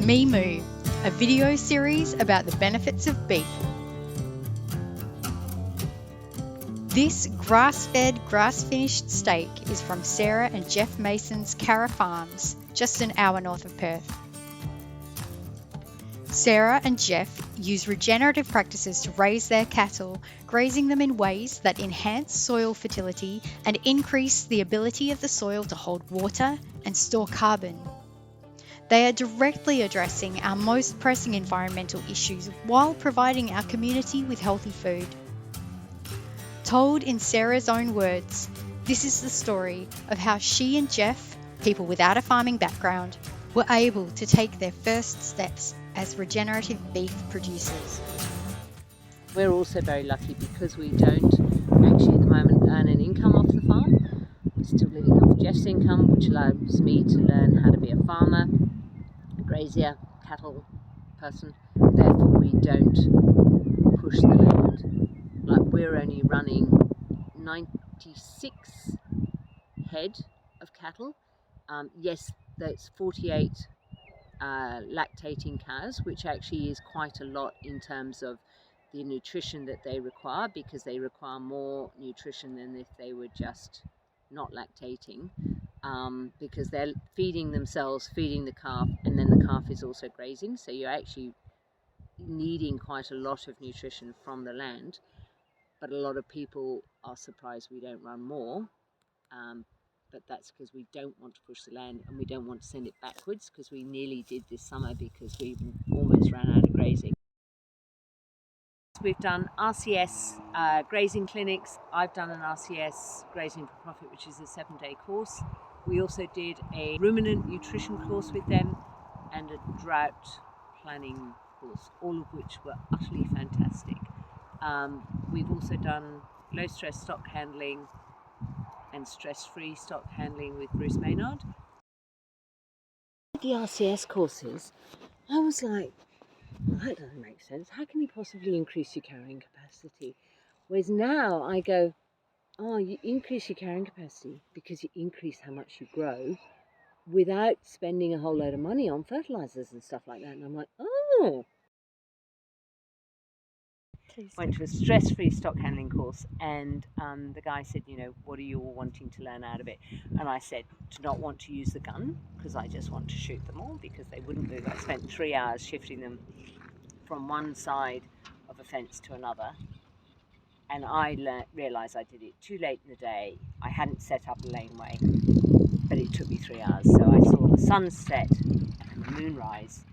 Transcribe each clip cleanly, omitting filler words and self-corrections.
Me Moo, a video series about the benefits of beef. This grass-fed, grass-finished steak is from Sarah and Geoff Mason's Carrah farms, just an hour north of Perth. Sarah and Geoff use regenerative practices to raise their cattle, grazing them in ways that enhance soil fertility and increase the ability of the soil to hold water and store carbon. They are directly addressing our most pressing environmental issues while providing our community with healthy food. Told in Sarah's own words, this is the story of how she and Geoff, people without a farming background, were able to take their first steps as regenerative beef producers. We're also very lucky because we don't actually at the moment earn an income off the farm. We're still living off Geoff's income, which allows me to learn how to be a farmer, a grazier, cattle person. Therefore we don't push the land. Like, we're only running 96 head of cattle. Yes, that's 48 lactating cows, which actually is quite a lot in terms of the nutrition that they require, because they require more nutrition than if they were just not lactating, because they're feeding themselves, feeding the calf, and then the calf is also grazing, so you're actually needing quite a lot of nutrition from the land. But a lot of people are surprised we don't run more, but that's because we don't want to push the land and we don't want to send it backwards, because we nearly did this summer because we almost ran out of grazing. We've done RCS grazing clinics. I've done an RCS grazing for profit, which is a 7-day course. We also did a ruminant nutrition course with them and a drought planning course, all of which were utterly fantastic. We've also done low stress stock handling and stress-free stock handling with Bruce Maynard. The RCS courses, I was like, well, that doesn't make sense. How can you possibly increase your carrying capacity? Whereas now I go, oh, you increase your carrying capacity because you increase how much you grow without spending a whole load of money on fertilizers and stuff like that. And I'm like, oh. Went to a stress-free stock handling course, and the guy said, you know, what are you all wanting to learn out of it? And I said to not want to use the gun, because I just want to shoot them all because they wouldn't move. I spent 3 hours shifting them from one side of a fence to another, and I realised I did it too late in the day. I hadn't set up a laneway, but it took me 3 hours, so I saw the sun set and the moon rise,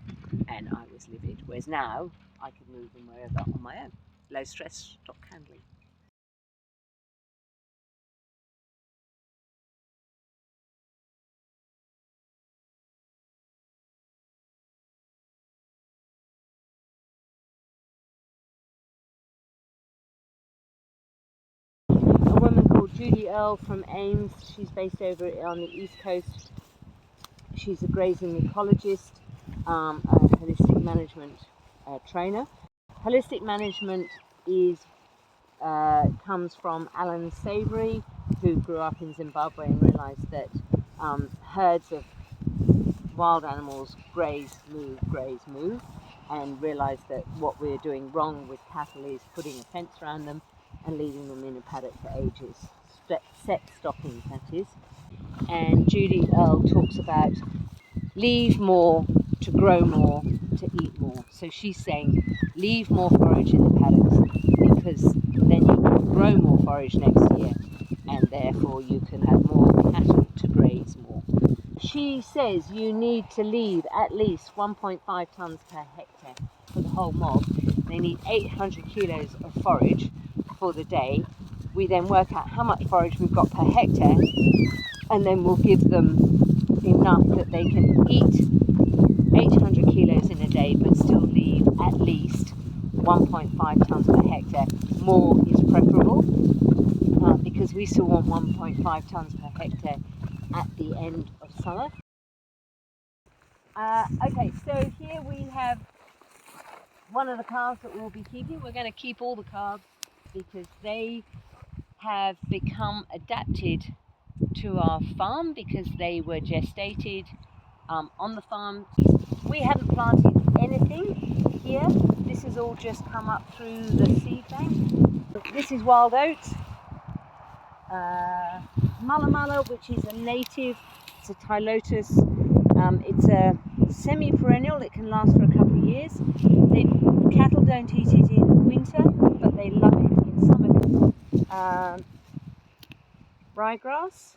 and I was livid. Whereas now I could move them wherever on my own. Low stress stock handling. A woman called Judy Earle from Ames. She's based over on the East Coast. She's a grazing ecologist, a holistic management trainer. Holistic management comes from Alan Savory, who grew up in Zimbabwe and realised that herds of wild animals graze, move, and realised that what we're doing wrong with cattle is putting a fence around them and leaving them in a paddock for ages, set stocking, that is. And Judy Earle talks about leave more to grow more to eat more. So she's saying leave more forage in the paddocks, because then you can grow more forage next year, and therefore you can have more cattle to graze more. She says you need to leave at least 1.5 tonnes per hectare for the whole mob. They need 800 kilos of forage for the day. We then work out how much forage we've got per hectare, and then we'll give them enough that they can eat 800 kilos in a day but still leave at least 1.5 tonnes per hectare. More is preferable, because we still want 1.5 tonnes per hectare at the end of summer. Okay, so here we have one of the calves that we'll be keeping. We're going to keep all the calves because they have become adapted to our farm, because they were gestated on the farm. We haven't planted anything here. This has all just come up through the seed bank. This is wild oats. Mulla mulla, which is a native, it's a Tylotus. It's a semi-perennial, it can last for a couple of years. Cattle don't eat it in winter, but they love it in summer. Ryegrass.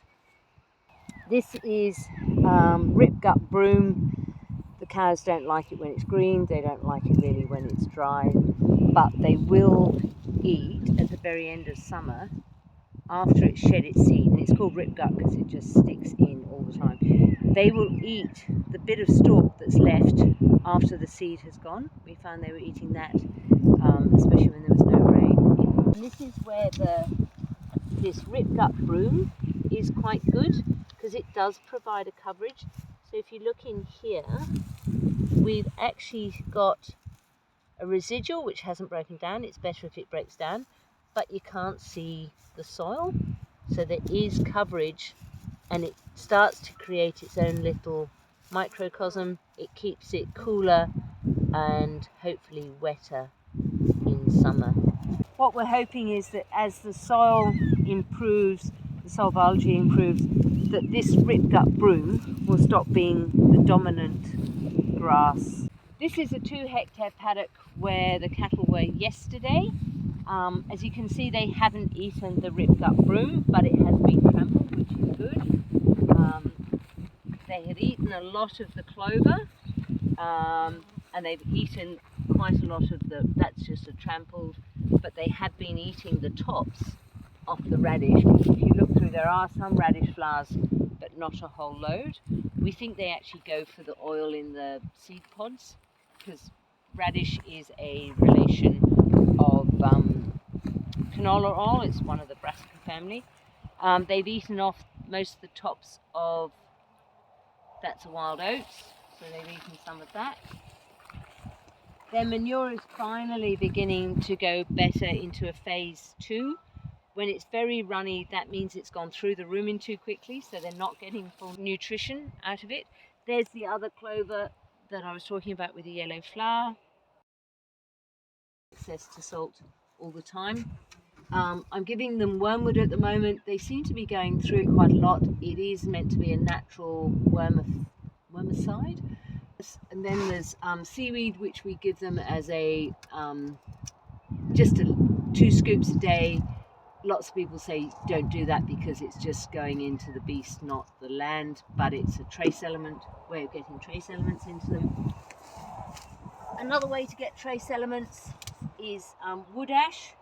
This is ripgut broom. The cows don't like it when it's green, they don't like it really when it's dry, but they will eat at the very end of summer after it's shed its seed, and it's called ripgut because it just sticks in all the time. They will eat the bit of stalk that's left after the seed has gone. We found they were eating that, especially when there was no rain. And this is where this ripgut broom is quite good because it does provide a coverage. So if you look in here, we've actually got a residual which hasn't broken down. It's better if it breaks down, but you can't see the soil, so there is coverage, and it starts to create its own little microcosm. It keeps it cooler and hopefully wetter in summer. What we're hoping is that as the soil improves, the soil biology improves, that this ripgut broom will stop being the dominant grass. This is a 2-hectare paddock where the cattle were yesterday. As you can see, they haven't eaten the ripgut broom, but it has been trampled, which is good. They had eaten a lot of the clover, and they've eaten quite a lot of that's just a trampled, but they have been eating the tops off the radish. If you look through, there are some radish flowers, but not a whole load. We think they actually go for the oil in the seed pods, because radish is a relation of canola oil. It's one of the brassica family. They've eaten off most of the tops of, that's a wild oats, so they've eaten some of that. Their manure is finally beginning to go better into a phase 2. When it's very runny, that means it's gone through the rumen too quickly, so they're not getting full nutrition out of it. There's the other clover that I was talking about with the yellow flower. Access to salt all the time. I'm giving them wormwood at the moment. They seem to be going through it quite a lot. It is meant to be a natural wormicide. And then there's seaweed, which we give them as a just 2 scoops a day. Lots of people say don't do that because it's just going into the beast, not the land, but it's a trace element, way of getting trace elements into them. Another way to get trace elements is wood ash.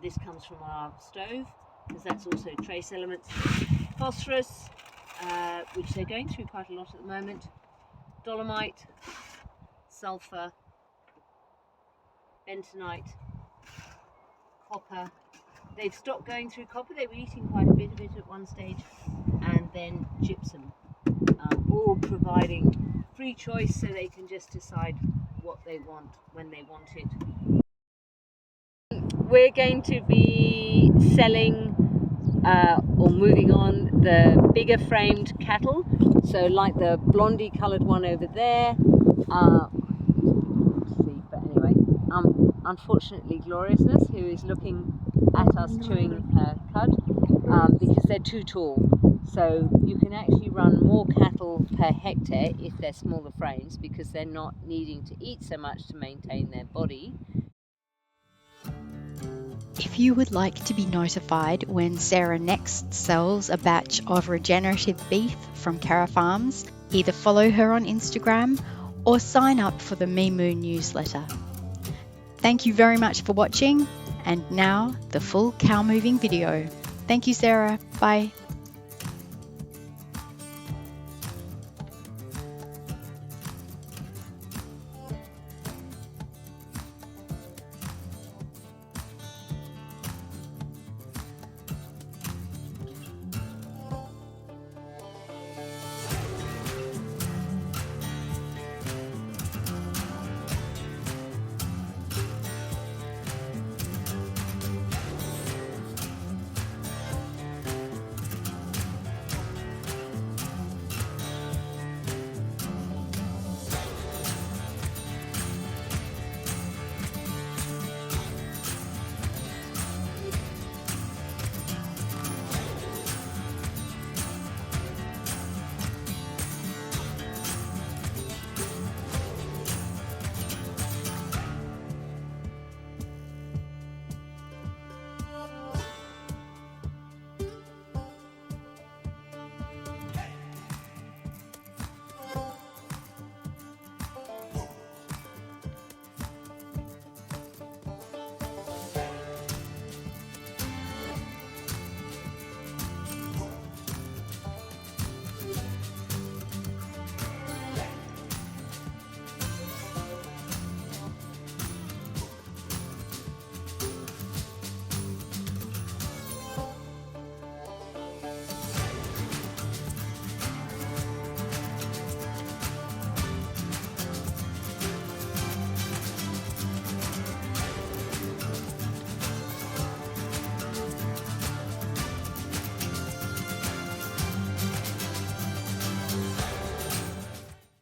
This comes from our stove, because that's also trace elements. Phosphorus, which they're going through quite a lot at the moment. Dolomite, sulfur, bentonite, copper. They've stopped going through copper. They were eating quite a bit of it at one stage. And then gypsum, all providing free choice, so they can just decide what they want when they want it. We're going to be selling or moving on the bigger framed cattle, so like the blondie coloured one over there. Unfortunately Gloriousness, who is looking at us chewing her cud, because they're too tall. So you can actually run more cattle per hectare if they're smaller frames, because they're not needing to eat so much to maintain their body. If you would like to be notified when Sarah next sells a batch of regenerative beef from Carrah Farms, either follow her on Instagram or sign up for the Mimu newsletter. Thank you very much for watching, and now the full cow moving video. Thank you, Sarah. Bye.